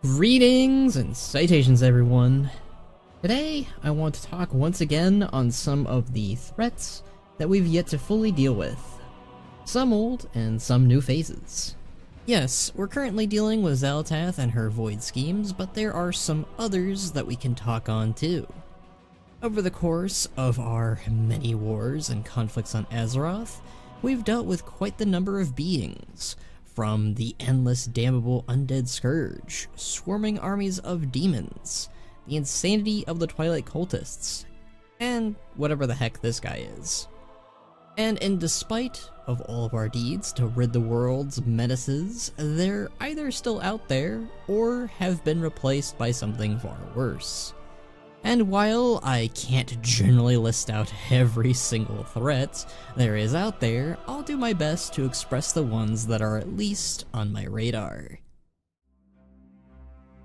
Greetings and citations, everyone. Today, I want to talk once again on some of the threats that we've yet to fully deal with. Some old and some new phases. Yes, we're currently dealing with Xal'atath and her void schemes, but there are some others that we can talk on too. Over the course of our many wars and conflicts on Azeroth, we've dealt with quite the number of beings, from the endless damnable undead scourge, swarming armies of demons, the insanity of the Twilight cultists, and whatever the heck this guy is. And in despite of all of our deeds to rid the world's menaces, they're either still out there or have been replaced by something far worse. And while I can't generally list out every single threat there is out there, I'll do my best to express the ones that are at least on my radar.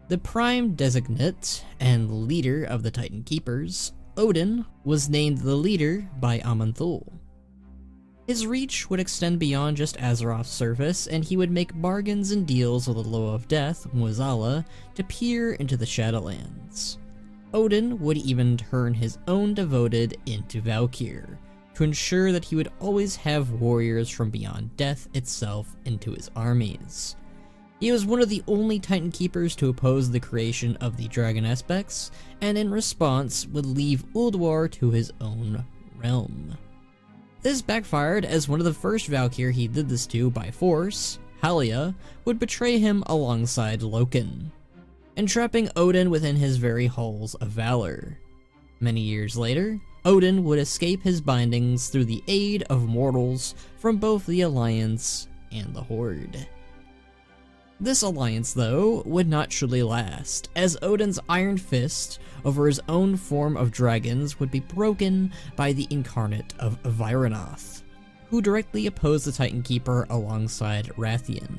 The prime designate and leader of the Titan Keepers, Odyn, was named the leader by AmberRamm. His reach would extend beyond just Azeroth's surface, and he would make bargains and deals with the Loa of Death, Mueh'zala, to peer into the Shadowlands. Odyn would even turn his own devoted into Valkyr, to ensure that he would always have warriors from beyond death itself into his armies. He was one of the only Titan Keepers to oppose the creation of the Dragon Aspects, and in response would leave Ulduar to his own realm. This backfired, as one of the first Valkyr he did this to by force, Helya, would betray him alongside Loken, entrapping Odyn within his very halls of valor. Many years later, Odyn would escape his bindings through the aid of mortals from both the Alliance and the Horde. This alliance, though, would not truly last, as Odyn's iron fist over his own form of dragons would be broken by the incarnate of Ragnaros, who directly opposed the Titan Keeper alongside Rathian.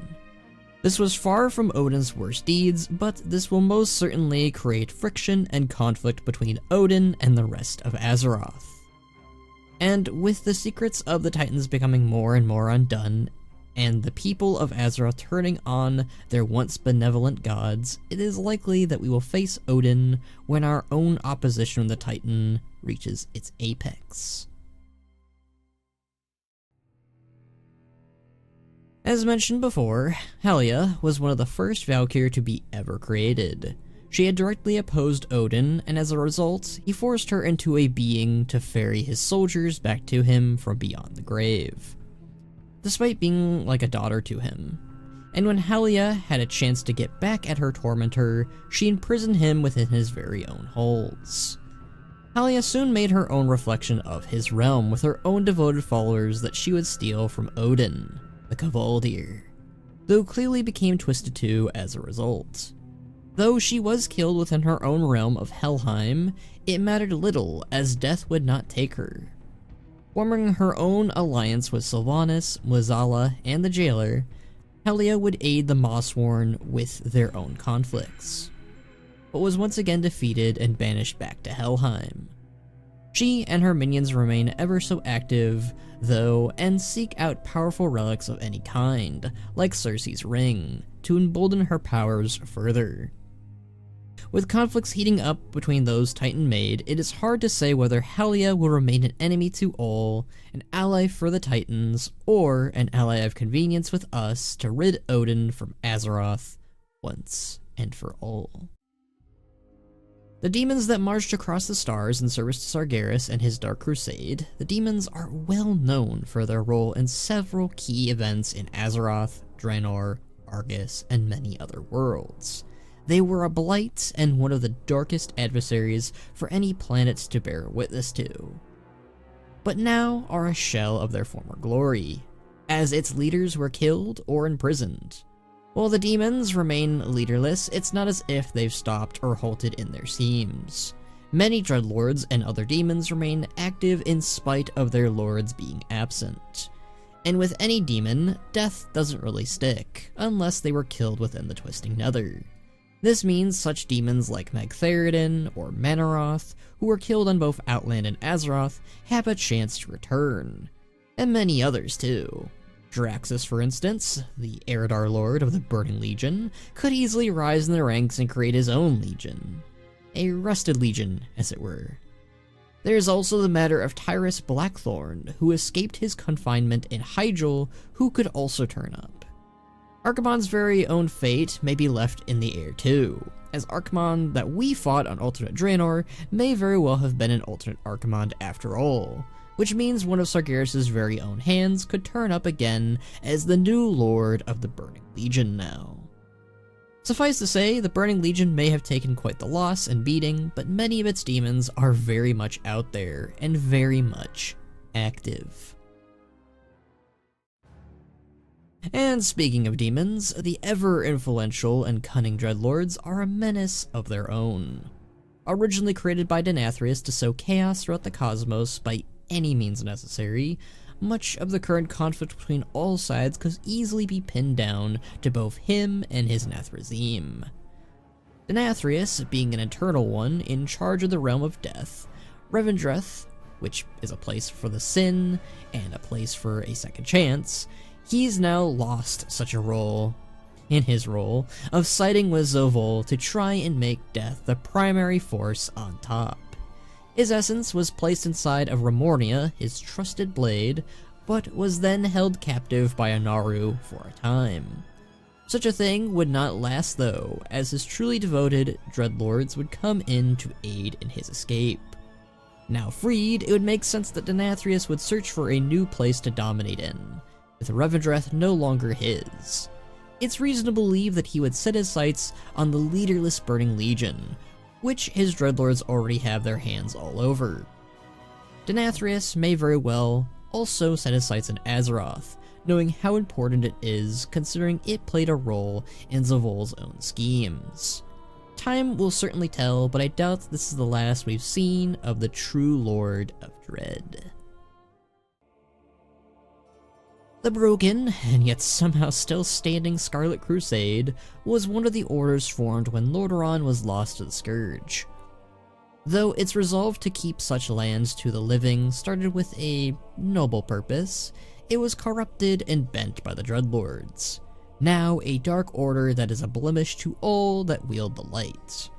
This was far from Odyn's worst deeds, but this will most certainly create friction and conflict between Odyn and the rest of Azeroth. And with the secrets of the Titans becoming more and more undone, and the people of Azeroth turning on their once benevolent gods, it is likely that we will face Odyn when our own opposition with the Titan reaches its apex. As mentioned before, Helya was one of the first Valkyr to be ever created. She had directly opposed Odyn, and as a result, he forced her into a being to ferry his soldiers back to him from beyond the grave, despite being like a daughter to him. And when Helya had a chance to get back at her tormentor, she imprisoned him within his very own halls. Helya soon made her own reflection of his realm with her own devoted followers that she would steal from Odyn, the Kavaldir, though clearly became twisted too as a result. Though she was killed within her own realm of Helheim, it mattered little, as death would not take her. Forming her own alliance with Sylvanas, Mueh'zala, and the Jailer, Helya would aid the Mossworn with their own conflicts, but was once again defeated and banished back to Helheim. She and her minions remain ever so active, though, and seek out powerful relics of any kind, like Circe's ring, to embolden her powers further. With conflicts heating up between those Titan-made, it is hard to say whether Helya will remain an enemy to all, an ally for the Titans, or an ally of convenience with us to rid Odyn from Azeroth once and for all. The demons that marched across the stars in service to Sargeras and his Dark Crusade, the demons are well known for their role in several key events in Azeroth, Draenor, Argus, and many other worlds. They were a blight and one of the darkest adversaries for any planets to bear witness to, but now are a shell of their former glory, as its leaders were killed or imprisoned. While the demons remain leaderless, it's not as if they've stopped or halted in their schemes. Many dreadlords and other demons remain active in spite of their lords being absent. And with any demon, death doesn't really stick, unless they were killed within the Twisting Nether. This means such demons like Magtheridon or Manaroth, who were killed on both Outland and Azeroth, have a chance to return. And many others too. Draxus, for instance, the Eridar Lord of the Burning Legion, could easily rise in the ranks and create his own legion. A rusted legion, as it were. There is also the matter of Tyrus Blackthorn, who escaped his confinement in Hyjal, who could also turn up. Archimonde's very own fate may be left in the air too, as Archimonde that we fought on alternate Draenor may very well have been an alternate Archimonde after all, which means one of Sargeras' very own hands could turn up again as the new Lord of the Burning Legion now. Suffice to say, the Burning Legion may have taken quite the loss and beating, but many of its demons are very much out there and very much active. And speaking of demons, the ever-influential and cunning Dreadlords are a menace of their own. Originally created by Denathrius to sow chaos throughout the cosmos by any means necessary, much of the current conflict between all sides could easily be pinned down to both him and his Nathrezim. Denathrius, being an eternal one in charge of the realm of death, Revendreth, which is a place for the sin and a place for a second chance, he's now lost such a role, in his role, of siding with Zovul to try and make death the primary force on top. His essence was placed inside of Remornia, his trusted blade, but was then held captive by Anaru for a time. Such a thing would not last though, as his truly devoted Dreadlords would come in to aid in his escape. Now freed, it would make sense that Denathrius would search for a new place to dominate in, with Revendreth no longer his. It's reason to believe that he would set his sights on the leaderless Burning Legion, which his Dreadlords already have their hands all over. Denathrius may very well also set his sights on Azeroth, knowing how important it is considering it played a role in Zovul's own schemes. Time will certainly tell, but I doubt this is the last we've seen of the true Lord of Dread. The broken, and yet somehow still standing Scarlet Crusade was one of the orders formed when Lordaeron was lost to the Scourge. Though its resolve to keep such lands to the living started with a noble purpose, it was corrupted and bent by the Dreadlords. Now a dark order that is a blemish to all that wield the light.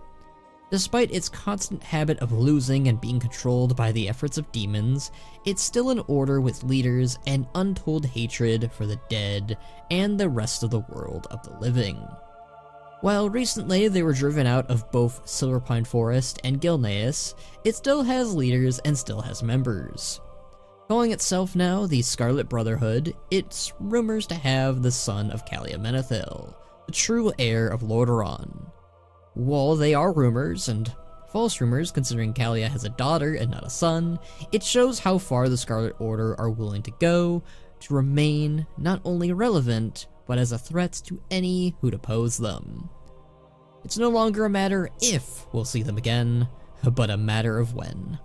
Despite its constant habit of losing and being controlled by the efforts of demons, it's still an order with leaders and untold hatred for the dead and the rest of the world of the living. While recently they were driven out of both Silverpine Forest and Gilneas, it still has leaders and still has members. Calling itself now the Scarlet Brotherhood, it's rumors to have the son of Calia-Menethil, the true heir of Lordaeron. While they are rumors, and false rumors considering Calia has a daughter and not a son, it shows how far the Scarlet Order are willing to go to remain not only relevant, but as a threat to any who'd oppose them. It's no longer a matter if we'll see them again, but a matter of when.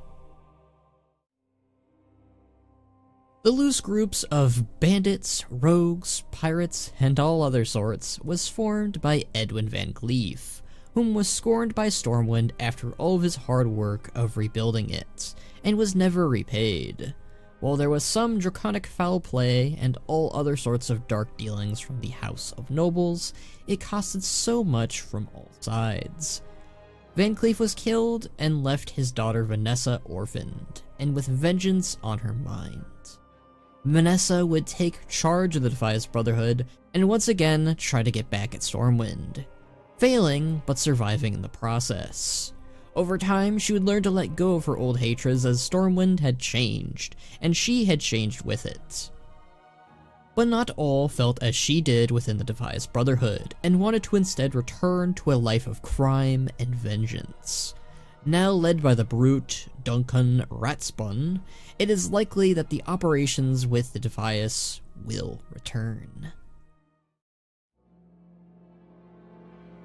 The loose groups of bandits, rogues, pirates, and all other sorts was formed by Edwin Van Cleef, whom was scorned by Stormwind after all of his hard work of rebuilding it, and was never repaid. While there was some draconic foul play and all other sorts of dark dealings from the House of Nobles, it costed so much from all sides. Van Cleef was killed and left his daughter Vanessa orphaned, and with vengeance on her mind. Vanessa would take charge of the Defias Brotherhood and once again try to get back at Stormwind, failing but surviving in the process. Over time, she would learn to let go of her old hatreds as Stormwind had changed, and she had changed with it. But not all felt as she did within the Defias Brotherhood, and wanted to instead return to a life of crime and vengeance. Now led by the brute Duncan Ratspun, it is likely that the operations with the Defias will return.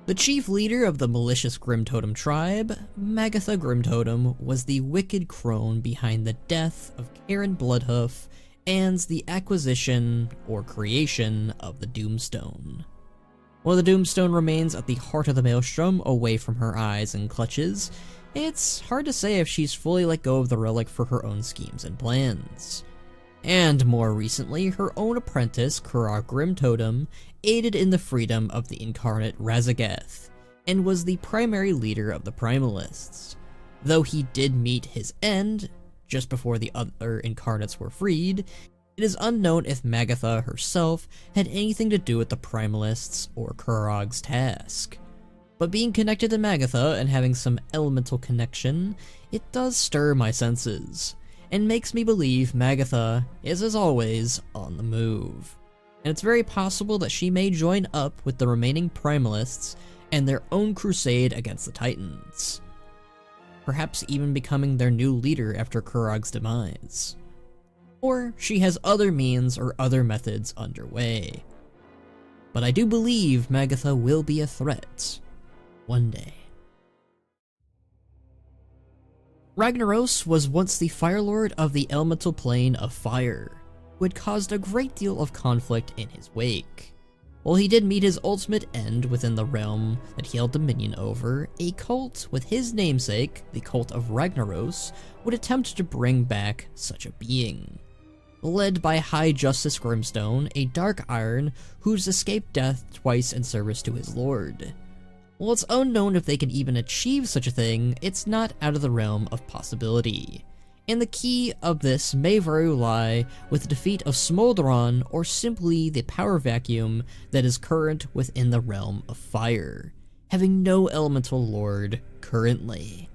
The chief leader of the malicious Grimtotem tribe, Magatha Grimtotem, was the wicked crone behind the death of Karen Bloodhoof and the acquisition or creation of the Doomstone. While the Doomstone remains at the heart of the Maelstrom, away from her eyes and clutches, it's hard to say if she's fully let go of the relic for her own schemes and plans. And more recently, her own apprentice, Scarlet Crusade, aided in the freedom of the incarnate Ragnaros, and was the primary leader of the Primalists. Though he did meet his end just before the other incarnates were freed, it is unknown if Magatha herself had anything to do with the Primalists or Kurog's task. But being connected to Magatha and having some elemental connection, it does stir my senses, and makes me believe Magatha is, as always, on the move. And it's very possible that she may join up with the remaining Primalists and their own crusade against the Titans, perhaps even becoming their new leader after Kurog's demise. Or she has other means or other methods underway. But I do believe Magatha will be a threat one day. Ragnaros was once the Fire Lord of the elemental plane of fire, who had caused a great deal of conflict in his wake. While he did meet his ultimate end within the realm that he held dominion over, a cult with his namesake, the Cult of Ragnaros, would attempt to bring back such a being. Led by High Justice Grimstone, a Dark Iron who's escaped death twice in service to his lord. While it's unknown if they can even achieve such a thing, it's not out of the realm of possibility. And the key of this may very well lie with the defeat of Smolderon, or simply the power vacuum that is current within the realm of fire, having no elemental lord currently.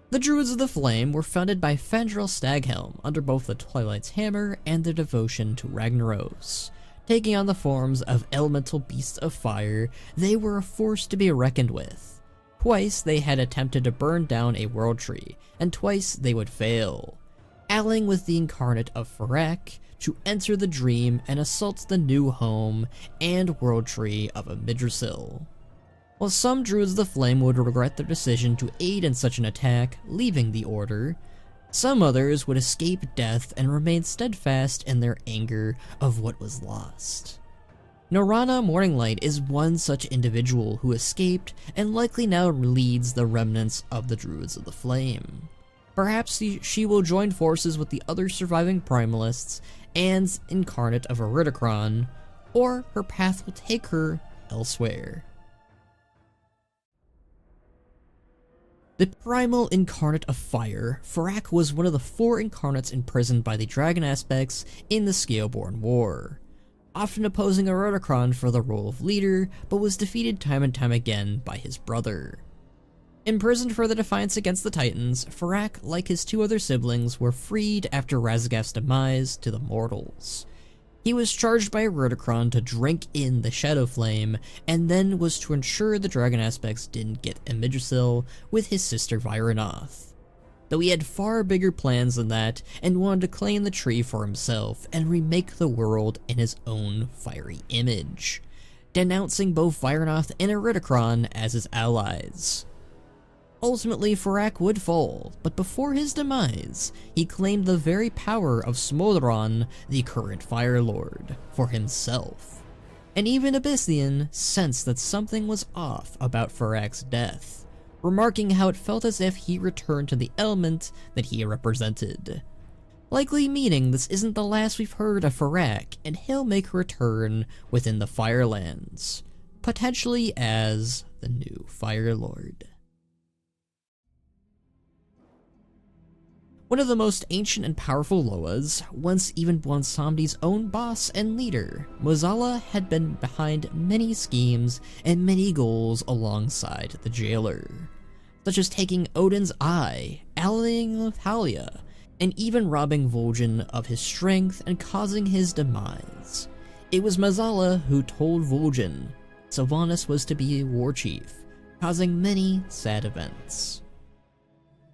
The Druids of the Flame were founded by Fandral Staghelm under both the Twilight's Hammer and their devotion to Ragnaros. Taking on the forms of elemental beasts of fire, they were a force to be reckoned with. Twice they had attempted to burn down a world tree, and twice they would fail, allying with the incarnate of Fyrakk to enter the dream and assault the new home and world tree of Yggdrasil. While some Druids of the Flame would regret their decision to aid in such an attack, leaving the Order, some others would escape death and remain steadfast in their anger of what was lost. Norana Morninglight is one such individual who escaped and likely now leads the remnants of the Druids of the Flame. Perhaps she will join forces with the other surviving Primalists and incarnate of Iridikron, or her path will take her elsewhere. The primal incarnate of fire, Fyrakk was one of the 4 incarnates imprisoned by the dragon aspects in the Scaleborn War, often opposing Iridikron for the role of leader, but was defeated time and time again by his brother. Imprisoned for the defiance against the Titans, Fyrakk, like his 2 other siblings, were freed after Ragnaros' demise to the mortals. He was charged by Iridikron to drink in the Shadow Flame, and then was to ensure the dragon aspects didn't get Yggdrasil with his sister Vyranoth. Though he had far bigger plans than that, and wanted to claim the tree for himself and remake the world in his own fiery image, denouncing both Vyranoth and Iridikron as his allies. Ultimately, Fyrakk would fall, but before his demise, he claimed the very power of Smolderon, the current Fire Lord, for himself. And even Abyssian sensed that something was off about Fyrakk's death, remarking how it felt as if he returned to the element that he represented. Likely meaning this isn't the last we've heard of Fyrakk, and he'll make a return within the Firelands, potentially as the new Fire Lord. One of the most ancient and powerful Loas, once even Bwonsamdi's own boss and leader, Mueh'zala had been behind many schemes and many goals alongside the Jailer, such as taking Odyn's eye, allying with Helya, and even robbing Vol'jin of his strength and causing his demise. It was Mueh'zala who told Vol'jin Sylvanas was to be a war chief, causing many sad events.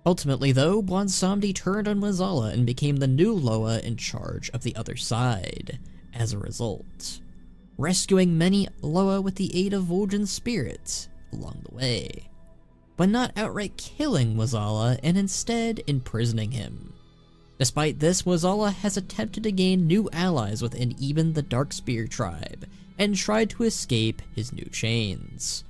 Ultimately though, Bwonsamdi turned on Mueh'zala and became the new Loa in charge of the other side, as a result, rescuing many Loa with the aid of Vol'jin's spirit along the way, but not outright killing Mueh'zala and instead imprisoning him. Despite this, Mueh'zala has attempted to gain new allies within even the Darkspear tribe, and tried to escape his new chains.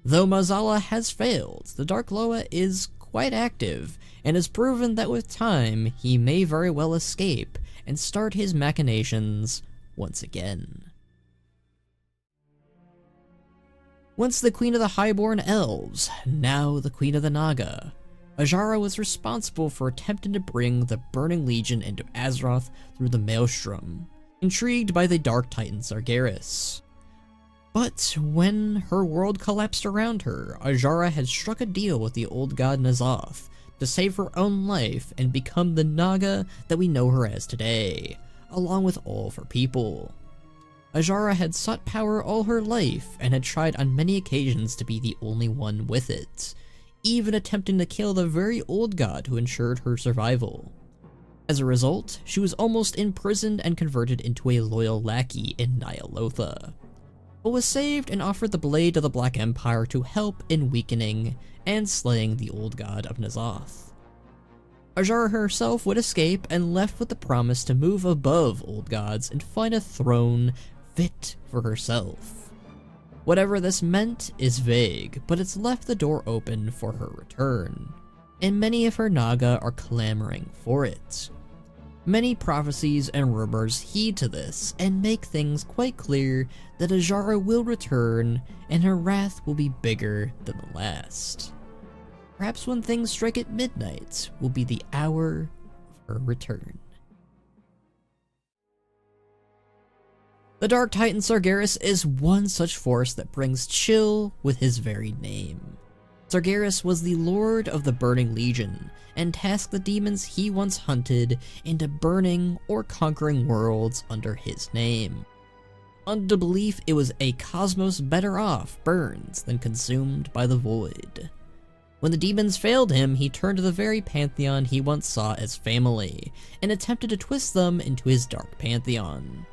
Though Mueh'zala has failed, the Dark Loa is quite active, and has proven that with time, he may very well escape and start his machinations once again. Once the Queen of the Highborn Elves, now the Queen of the Naga, Azshara was responsible for attempting to bring the Burning Legion into Azeroth through the Maelstrom, intrigued by the Dark Titan Sargeras. But when her world collapsed around her, Azshara had struck a deal with the old god N'Zoth to save her own life and become the Naga that we know her as today, along with all of her people. Azshara had sought power all her life and had tried on many occasions to be the only one with it, even attempting to kill the very old god who ensured her survival. As a result, she was almost imprisoned and converted into a loyal lackey in Ny'alotha, but was saved and offered the Blade of the Black Empire to help in weakening and slaying the old god of N'Zoth. Azshara herself would escape and left with the promise to move above old gods and find a throne fit for herself. Whatever this meant is vague, but it's left the door open for her return, and many of her Naga are clamoring for it. Many prophecies and rumors heed to this and make things quite clear that Azshara will return and her wrath will be bigger than the last. Perhaps when things strike at midnight will be the hour of her return. The Dark Titan Sargeras is one such force that brings chill with his very name. Sargeras was the Lord of the Burning Legion, and tasked the demons he once hunted into burning or conquering worlds under his name. On the belief it was a cosmos better off burned than consumed by the void. When the demons failed him, he turned to the very Pantheon he once saw as family, and attempted to twist them into his dark Pantheon.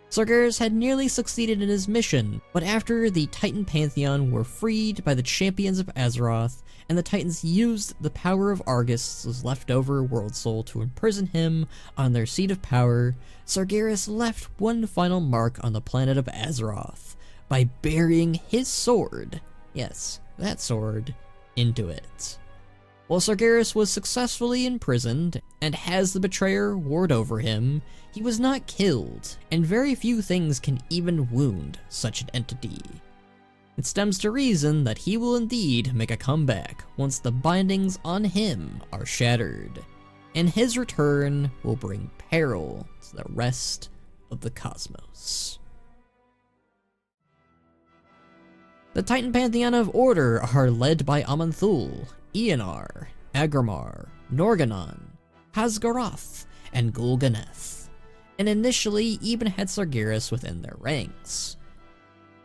Sargeras had nearly succeeded in his mission, but after the Titan Pantheon were freed by the champions of Azeroth, and the Titans used the power of Argus' leftover world soul to imprison him on their seat of power, Sargeras left one final mark on the planet of Azeroth by burying his sword, yes, that sword, into it. While Sargeras was successfully imprisoned and has the betrayer ward over him, he was not killed, and very few things can even wound such an entity. It stems to reason that he will indeed make a comeback once the bindings on him are shattered, and his return will bring peril to the rest of the cosmos. The Titan Pantheon of Order are led by Aman'Thul, Eonar, Agramar, Norgannon, Hasgaroth, and Gul'Ganeth, and initially even had Sargeras within their ranks.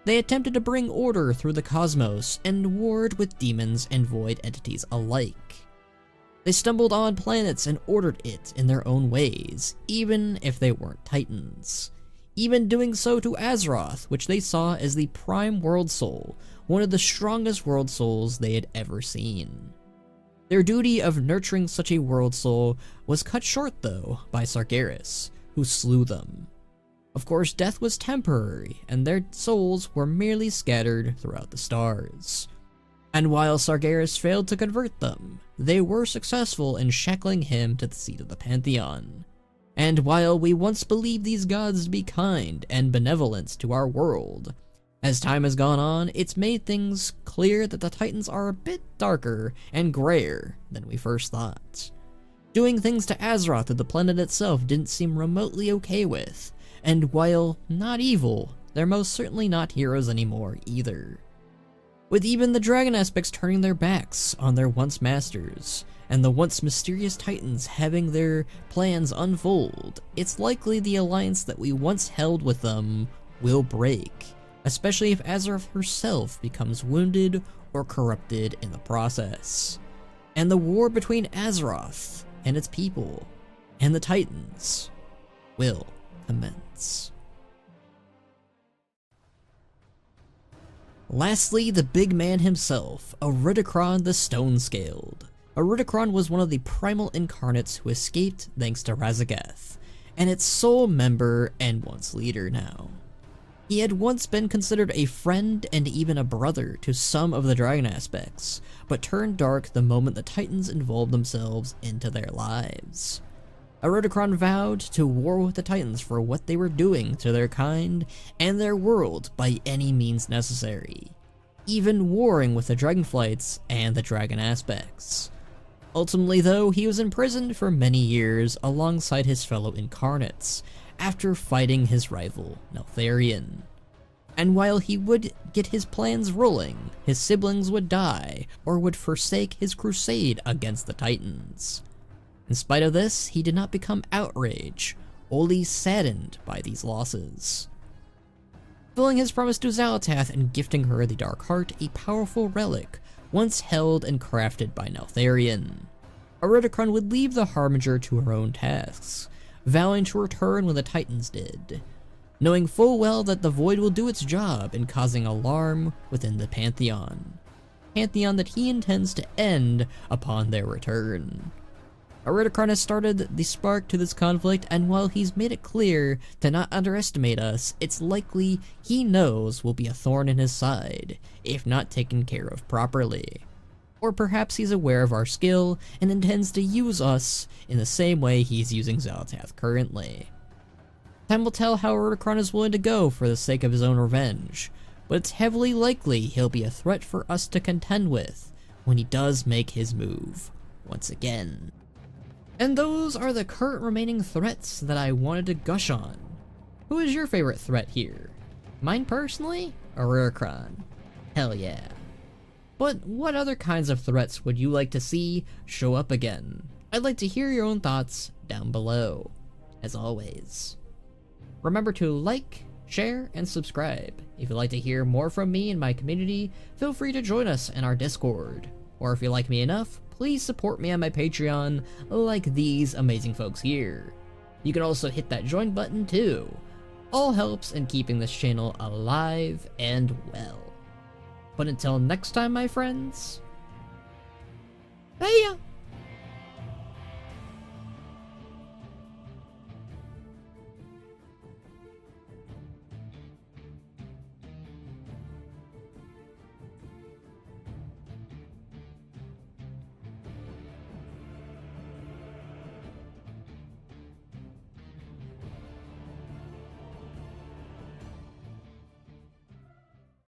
They attempted to bring order through the cosmos and ward with demons and void entities alike. They stumbled on planets and ordered it in their own ways, even if they weren't Titans. Even doing so to Azeroth, which they saw as the prime world soul, one of the strongest world souls they had ever seen. Their duty of nurturing such a world soul was cut short though by Sargeras, who slew them. Of course, death was temporary, and their souls were merely scattered throughout the stars. And while Sargeras failed to convert them, they were successful in shackling him to the seat of the Pantheon. And while we once believed these gods to be kind and benevolent to our world, as time has gone on, it's made things clear that the Titans are a bit darker and grayer than we first thought. Doing things to Azeroth that the planet itself didn't seem remotely okay with, and while not evil, they're most certainly not heroes anymore either. With even the dragon aspects turning their backs on their once masters, and the once mysterious Titans having their plans unfold, it's likely the alliance that we once held with them will break, especially if Azeroth herself becomes wounded or corrupted in the process. And the war between Azeroth and its people and the Titans will commence. Lastly, the big man himself, Iridikron the Stone-Scaled. Iridikron was one of the primal incarnates who escaped thanks to Ragnaros, and its sole member and once leader now. He had once been considered a friend and even a brother to some of the dragon aspects, but turned dark the moment the Titans involved themselves into their lives. Iridikron vowed to war with the Titans for what they were doing to their kind and their world by any means necessary, even warring with the Dragonflights and the Dragon aspects. Ultimately though, he was imprisoned for many years alongside his fellow incarnates, after fighting his rival, Neltharion. And while he would get his plans rolling, his siblings would die, or would forsake his crusade against the Titans. In spite of this, he did not become outraged, only saddened by these losses. Fulfilling his promise to Xal'atath and gifting her the Dark Heart, a powerful relic, once held and crafted by Neltharion. Iridikron would leave the Harbinger to her own tasks, vowing to return when the Titans did, knowing full well that the Void will do its job in causing alarm within the Pantheon that he intends to end upon their return. Iridikron has started the spark to this conflict, and while he's made it clear to not underestimate us, it's likely he knows we'll be a thorn in his side, if not taken care of properly. Or perhaps he's aware of our skill and intends to use us in the same way he's using Xal'atath currently. Time will tell how Iridikron is willing to go for the sake of his own revenge, but it's heavily likely he'll be a threat for us to contend with when he does make his move once again. And those are the current remaining threats that I wanted to gush on. Who is your favorite threat here? Mine personally? Iridikron. Hell yeah. But what other kinds of threats would you like to see show up again? I'd like to hear your own thoughts down below. As always, remember to like, share, and subscribe. If you'd like to hear more from me and my community, feel free to join us in our Discord. Or if you like me enough, please support me on my Patreon like these amazing folks here. You can also hit that join button too. All helps in keeping this channel alive and well. But until next time, my friends, see ya!